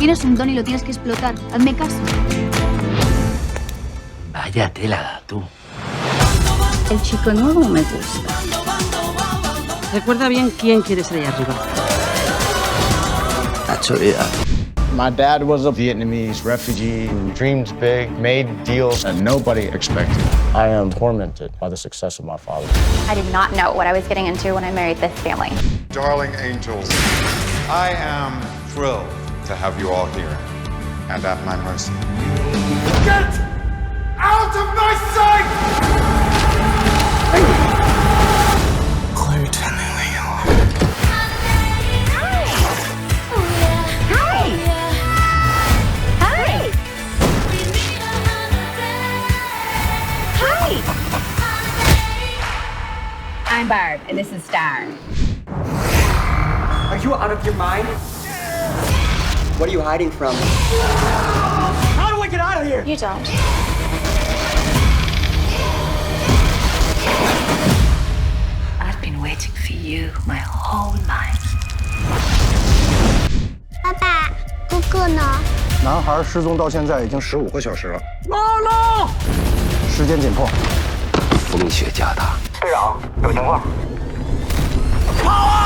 Tienes un don y lo tienes que explotar. Hazme caso. Vaya tela, tú. El chico nuevo me gusta. Recuerda bien quién quieres allá arriba. Nacho S1. My dad was a Vietnamese refugee who dreamed big, made deals that nobody expected. I am tormented by the success of my father. I did not know what I was getting into when I married this family. Darling angels, I am thrilled to have you all here and at my mercy. Get out of my sight! Chloe, tell me where you are. I'm Barb, and this is Star. Are you out of your mind? What are you hiding from? How do I get out of here? You don't. I've been waiting for you my whole life. 爸爸，哥哥呢？男孩失踪到现在已经15个小时了，妈妈！时间紧迫。风雪夹大。队长，有情况。跑啊！